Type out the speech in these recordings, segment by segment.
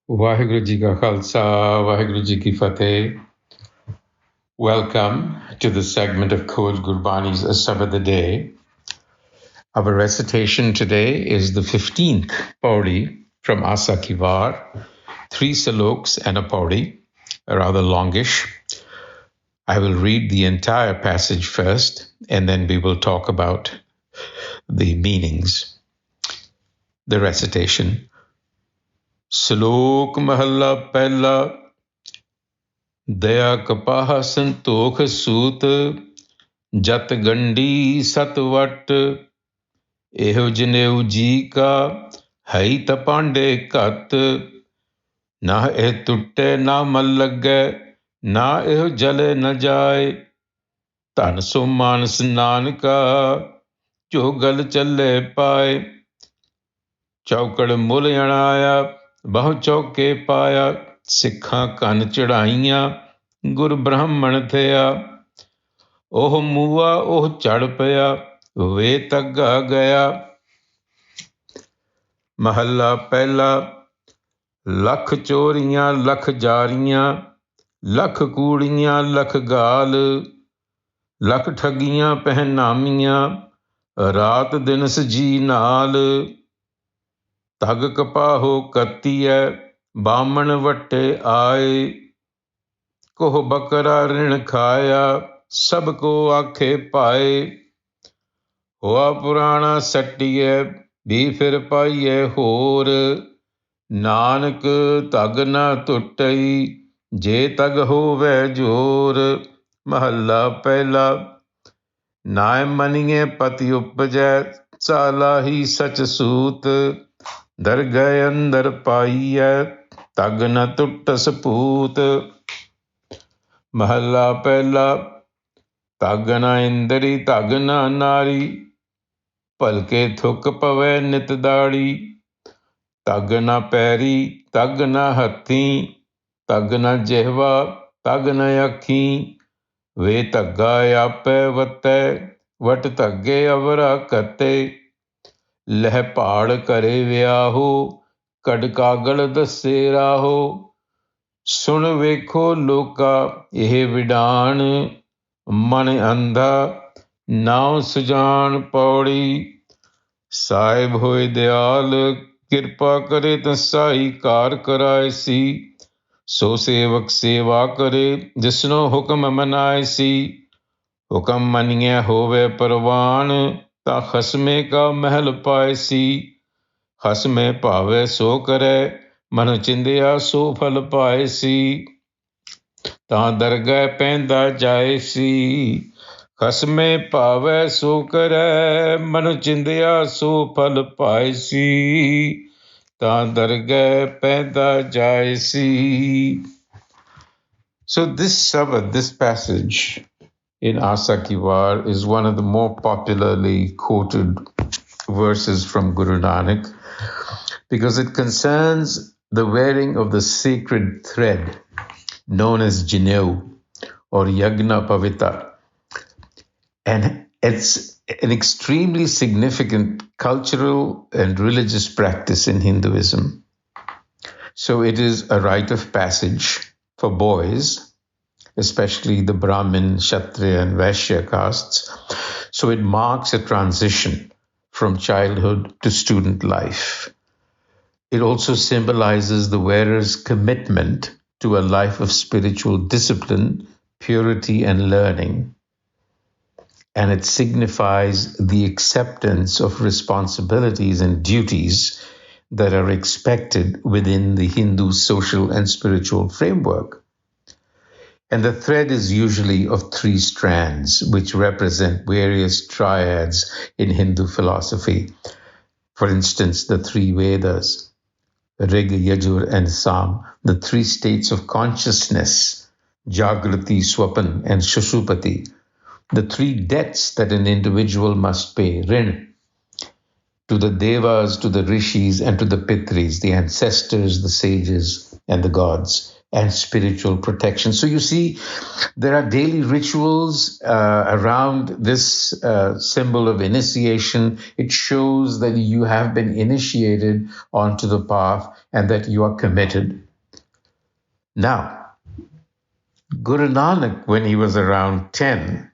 Vaheguru Ji Ka Khalsa, Vaheguru Ji Ki Fateh. Welcome to the segment of Khoj Gurbani's a-sabad-a-day. Our recitation today is the 15th pauri from Asa Ki War, 3 saloks and a pauri, rather longish. I will read the entire passage first, and then we will talk about the meanings. The recitation. Salok Mahalla Pehla Daya Kapah Santokh Sut Jat Gandi Satvat Eho Janeu Ji Ka Hai Tapande Kat Na eh tutte na mal lagge Na eho jale na jaye Tan so manas nanka Jo gal challe paye ਚੌਕੜ ਮੁੱਲ ਅਣਾਇਆ ਬਹੁ ਚੌਕੇ ਪਾਇਆ ਸਿੱਖਾਂ ਕੰਨ ਚੜਾਈਆਂ ਗੁਰ ਬ੍ਰਾਹਮਣ ਥਿਆ ਉਹ ਮੂਆ ਉਹ ਚੜ ਪਿਆ ਵੇ ਤੱਗਾ ਗਿਆ ਮਹੱਲਾ ਪਹਿਲਾ ਲੱਖ ਚੋਰੀਆਂ ਲੱਖ ਜਾਰੀਆਂ ਲੱਖ ਕੂੜੀਆਂ ਲੱਖ ਗਾਲ ਲੱਖ ਠੱਗੀਆਂ ਪਹਿਨਾਮੀਆਂ ਰਾਤ ਦਿਨ ਸਜੀ ਨਾਲ ਤਗ ਕਪਾਹੋ ਕੱਤੀਐ ਬਾਮਣ ਵੱਟੇ ਆਏ ਕੋਹ ਬਕਰਾ ਰਿਣ ਖਾਇਆ ਸਭ ਕੋ ਆਖੇ ਪਾਏ ਹੋਆ ਪੁਰਾਣਾ ਸੱਟੀਐ ਵੀ ਫਿਰ ਪਾਈਐ ਹੋਰ ਨਾਨਕ ਤਗ ਨਾ ਟੁੱਟਈ ਜੇ ਤਗ ਹੋਵੇ ਜੋਰ ਮਹੱਲਾ ਪਹਿਲਾ ਨਾਇ ਮਨੀਏ ਪਤੀ ਉਪਜੈ ਸਾਲਾਹੀ ਸਚ ਸੂਤ ਦਰ ਗਏ ਅੰਦਰ ਪਾਈਐ ਤਗ ਨ ਟੁੱਟ ਸਪੂਤ ਮਹੱਲਾ ਪਹਿਲਾ ਤਗ ਨ ਇੰਦਰੀ ਤਗ ਨ ਨਾਰੀ ਭਲਕੇ ਥੁੱਕ ਪਵੈ ਨਿਤ ਦਾੜੀ ਤਗ ਨ ਪੈਰੀ ਤਗ ਨ ਹੱਥੀ ਤਗ ਨ ਜਿਹਵਾ ਤਗ ਨ ਅੱਖੀ ਵੇ ਧੱਗਾ ਆਪੈ ਵਤੈ ਵਟ ਧੱਗੇ ਅਵਰਾ ਕੱਤੇ ਲਹਿ ਪਹਾੜ ਕਰੇ ਵਿਆਹੋ ਕੜ ਕਾਗਲ ਦੱਸੇ ਰਾਹੋ ਸੁਣ ਵੇਖੋ ਲੋਕਾ ਇਹ ਵਿਡਾਣ ਮਨ ਅੰਧਾ ਨਾਉ ਸੁਜਾਨ ਪੌੜੀ ਸਾਹਿਬ ਹੋਏ ਦਿਆਲ ਕਿਰਪਾ ਕਰੇ ਤਾਂ ਸਾਈ ਕਾਰ ਕਰਾਏ ਸੀ ਸੋ ਸੇਵਕ ਸੇਵਾ ਕਰੇ ਜਿਸਨੋ ਹੁਕਮ ਮਨਾਏ ਸੀ ਹੁਕਮ ਮੰਨਿਆ ਹੋਵੇ ਪ੍ਰਵਾਨ ਤਾਂ ਖਸਮੇ ਕਾ ਮਹਿਲ ਪਾਏ ਸੀ ਖਸਮੇ ਭਾਵੇ ਸੋ ਕਰੇ ਮਨ ਚਿੰਦਿਆ ਸੋ ਫਲ ਪਾਏ ਸੀ ਤਾਂ ਦਰਗਹਿ ਪੈਂਦਾ ਜਾਏ ਸੀ ਖਸਮੇ ਭਾਵੇ ਸੋ ਕਰੇ ਮਨ ਚਿੰਦਿਆ ਸੋ ਫਲ ਪਾਏ ਸੀ ਤਾਂ ਦਰਗਹਿ ਪੈਂਦਾ ਜਾਏ ਸੀ। So this passage in Asa Ki War is one of the more popularly quoted verses from Guru Nanak because it concerns the wearing of the sacred thread known as Janeu or Yagna Pavita. And it's an extremely significant cultural and religious practice in Hinduism. So it is a rite of passage for boys, especially the Brahmin, Kshatriya, and Vaishya castes. So it marks a transition from childhood to student life. It also symbolizes the wearer's commitment to a life of spiritual discipline, purity, and learning. And it signifies the acceptance of responsibilities and duties that are expected within the Hindu social and spiritual framework. And the thread is usually of 3 strands, which represent various triads in Hindu philosophy. For instance, the 3 Vedas, Rig, Yajur, and Sam, the 3 states of consciousness, Jagrati, Swapan, and Shushupati, the 3 debts that an individual must pay, Rin, to the Devas, to the Rishis, and to the Pitris, the ancestors, the sages, and the gods. and spiritual protection. So you see, there are daily rituals around this symbol of initiation. It shows that you have been initiated onto the path and that you are committed. Now, Guru Nanak, when he was around 10,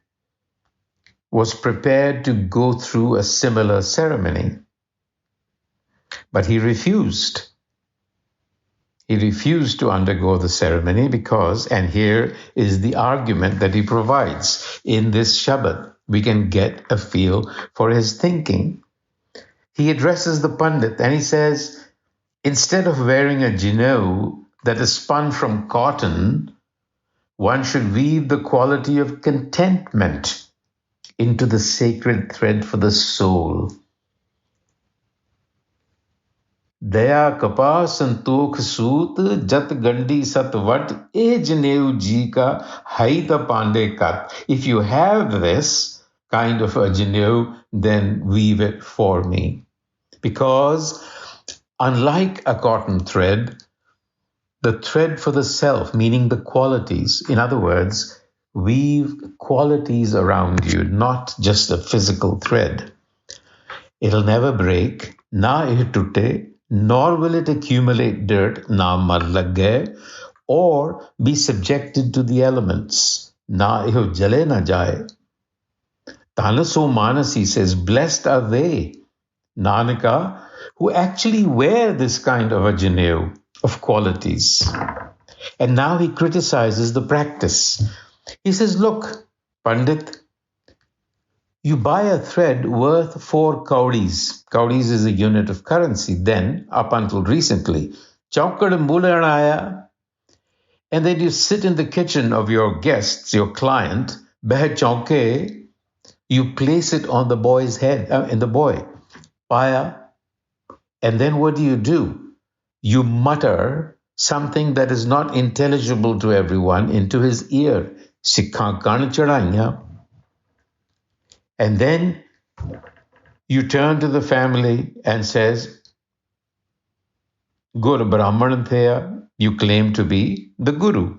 was prepared to go through a similar ceremony, but he refused. He refused to undergo the ceremony because, and here is the argument that he provides in this Shabad, we can get a feel for his thinking. He addresses the Pandit and he says, instead of wearing a jineu that is spun from cotton, one should weave the quality of contentment into the sacred thread for the soul. Daya Kapah Santokh Sut Jat Gandi Satvat E Janev Ji Ka Haida Pande Kat. If you have this kind of a janev, then weave it for me. Because unlike a cotton thread, the thread for the self, meaning the qualities, in other words, weave qualities around you, not just a physical thread. It'll never break, na eh tutte, nor will it accumulate dirt, na mar lage, or be subjected to the elements, na eho jale na jaye. Tanaso Manasi says, blessed are they, Nanaka, who actually wear this kind of a janev of qualities. And now he criticizes the practice. He says, look, Pandit, you buy a thread worth 4 kauris. Kauris is a unit of currency. Then, up until recently, chaukad mulanaya, and then you sit in the kitchen of your guests, your client, beh chauke, you place it on the boy's head, in the boy, paya, and then what do? You mutter something that is not intelligible to everyone into his ear. Sikhan kan chadaiya. And then you turn to the family and says, Guru Brahman Thaya, you claim to be the Guru.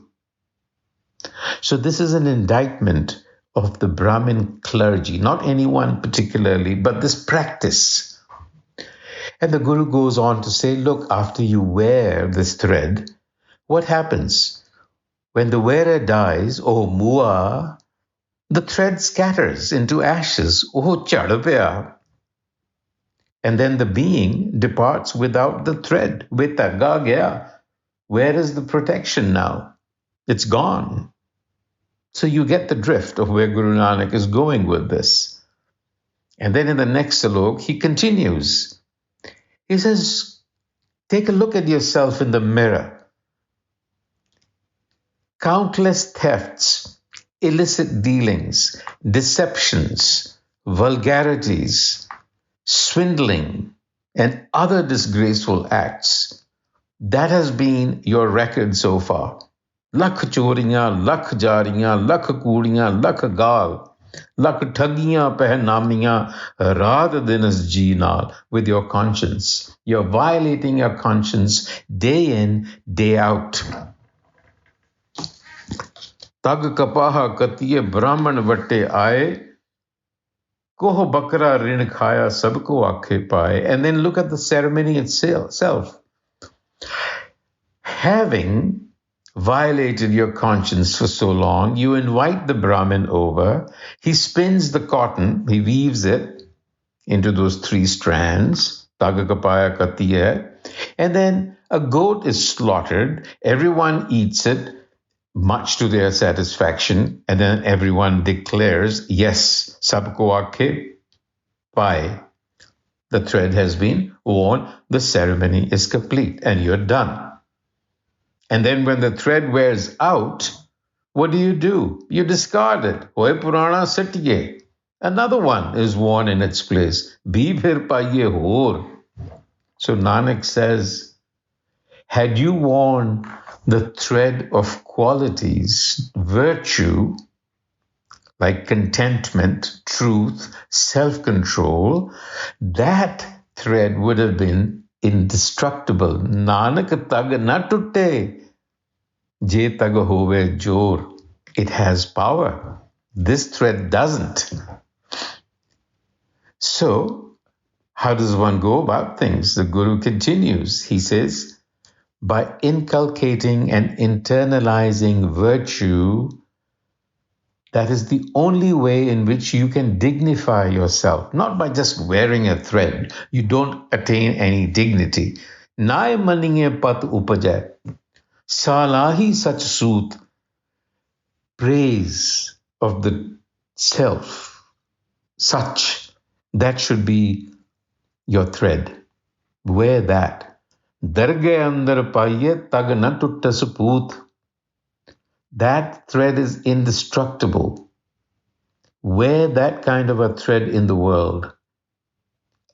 So this is an indictment of the Brahmin clergy, not anyone particularly, but this practice. And the Guru goes on to say, look, after you wear this thread, what happens? When the wearer dies, oh mua, the thread scatters into ashes, oh chadapya. And then the being departs without the thread. Vitaga gaya. Where is the protection now? It's gone. So you get the drift of where Guru Nanak is going with this. And then in the next slok, he continues. He says, take a look at yourself in the mirror. Countless thefts, illicit dealings, deceptions, vulgarities, swindling, and other disgraceful acts. That has been your record so far. Lakh choriyan, lakh jariyan, lakh koodiyan, lakh gaal, lakh thagiyan pehnamiyan, raat din is ji naal, with your conscience. You're violating your conscience day in, day out. Tag kapaha katiye brahman vatte aaye, koh bakra rin khaya sabko aakhe paaye. And then look at the ceremony itself. Having violated your conscience for so long, you invite the Brahmin over. He spins the cotton, he weaves it into those 3 strands, tagakapaya katiya, and then a goat is slaughtered. Everyone eats it, much to their satisfaction, and then everyone declares, yes, sabko aakhe pai. The thread has been worn, the ceremony is complete, and you're done. And then when the thread wears out, what do? You discard it. Hoy purana satiye. Another one is worn in its place. Bhi phir paiye hor. So Nanak says, had you worn the thread of qualities, virtue, like contentment, truth, self-control, that thread would have been indestructible. Nanak tag na tutte. Je tag hove jor. It has power. This thread doesn't. So, how does one go about things? The Guru continues. He says, by inculcating and internalizing virtue, that is the only way in which you can dignify yourself, not by just wearing a thread. You don't attain any dignity. Nai maninge pat upajay, salahi sach sut, praise of the self, such, that should be your thread. Wear that. Darge andar paiye tag na tutta sapoot. That thread is indestructible. Wear that kind of a thread in the world,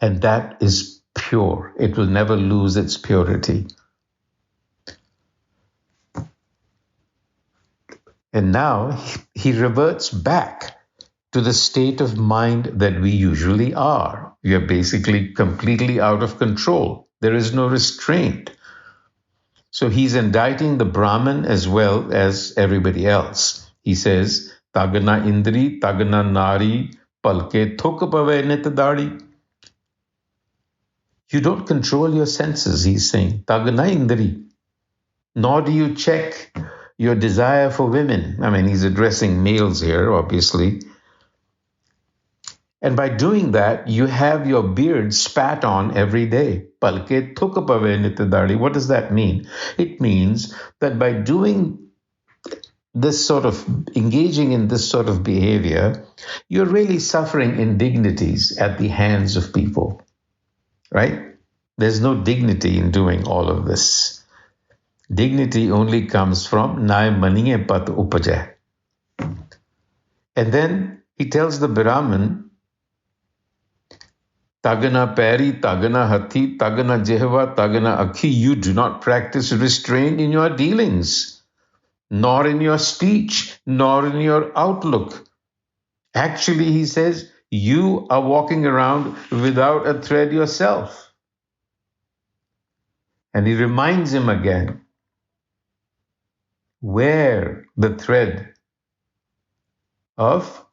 and that is pure. It will never lose its purity. And now he reverts back to the state of mind that we usually are. We are basically completely out of control. There is no restraint. So he's indicting the Brahmin as well as everybody else. He says, Tagna Indri, Tagna Nari, Palke Thuk Pave Nit Dadi. You don't control your senses, he's saying. Tagna Indri. Nor do you check your desire for women. I mean, he's addressing males here, obviously. And by doing that, you have your beard spat on every day. Palke thuk pave nit dadi. What does that mean? It means that by doing this sort of, engaging in this sort of behavior, you're really suffering indignities at the hands of people, right? There's no dignity in doing all of this. Dignity only comes from nai maniye pat upajay. And then he tells the Brahmin, Tagna peri, tagna hathi, tagna jehva, tagna akhi. You do not practice restraint in your dealings, nor in your speech, nor in your outlook. Actually, he says, you are walking around without a thread yourself. And he reminds him again, wear the thread of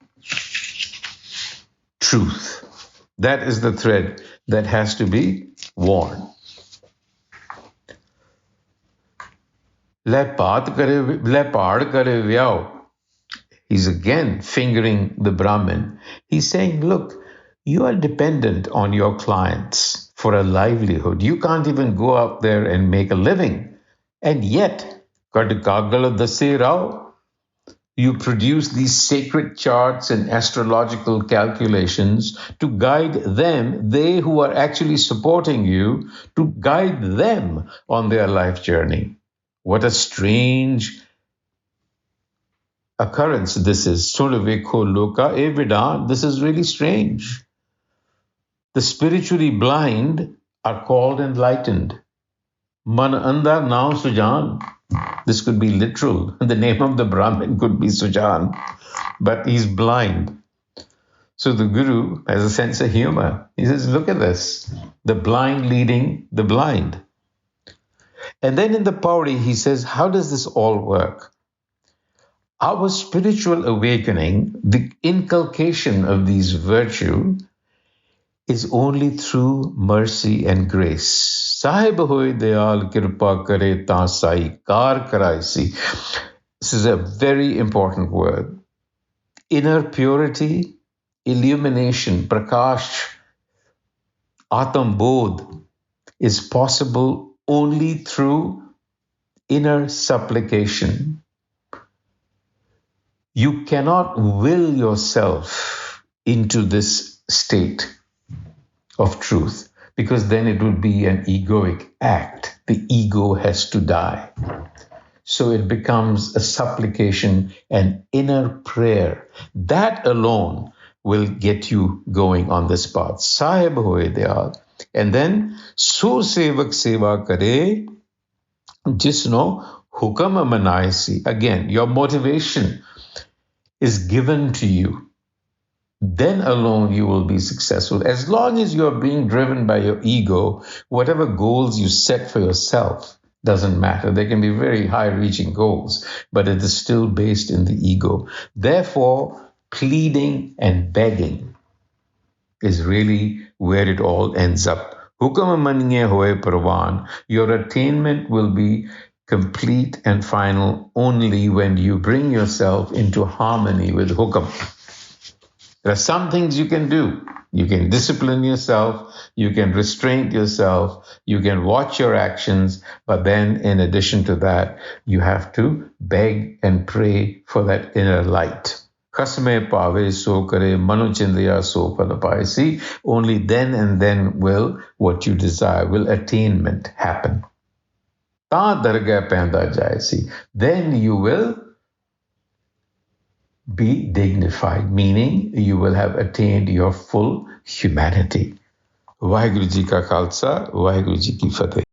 truth. That is the thread that has to be worn. Le paad kare vyao. He's again fingering the Brahmin. He's saying, look, you are dependent on your clients for a livelihood. You can't even go out there and make a living. And yet, Kadkagala Dase Rao, you produce these sacred charts and astrological calculations to guide them, they who are actually supporting you, to guide them on their life journey. What a strange occurrence this is. Survekho loka evidan. This is really strange. The spiritually blind are called enlightened. Man andar now Sujan. This could be literal. The name of the Brahmin could be Sujan, but he's blind. So the Guru has a sense of humor. He says, look at this. The blind leading the blind. And then in the Pauri, he says, how does this all work? Our spiritual awakening, the inculcation of these virtues, is only through mercy and grace. Sahib hoy dayal kirpa kare ta sai kar karaisi. This is a very important word. Inner purity, illumination, prakash, atam bodh is possible only through inner supplication. You cannot will yourself into this state of truth, because then it would be an egoic act. The ego has to die. So it becomes a supplication, an inner prayer. That alone will get you going on this path. Sahib hoye dayal. And then, so sevak seva kare, jisno hukam manaisi. Again, your motivation is given to you. Then alone you will be successful. As long as you're being driven by your ego, whatever goals you set for yourself, Doesn't matter. They can be very high-reaching goals, but it is still based in the ego. Therefore, pleading and begging is really where it all ends up. Hukam maniye hoye parwan, your attainment will be complete and final only when you bring yourself into harmony with hukam. There are some things you can do. You can discipline yourself, you can restrain yourself, you can watch your actions, but then in addition to that, you have to beg and pray for that inner light. Khasme pave so kare manu chindriya so palapai. See, only then and then will what you desire, will attainment happen. Ta dargah penda jai. See, then you will be dignified, meaning you will have attained your full humanity. Waheguru ji का खालसा वाहिगुरु जी की फतेह।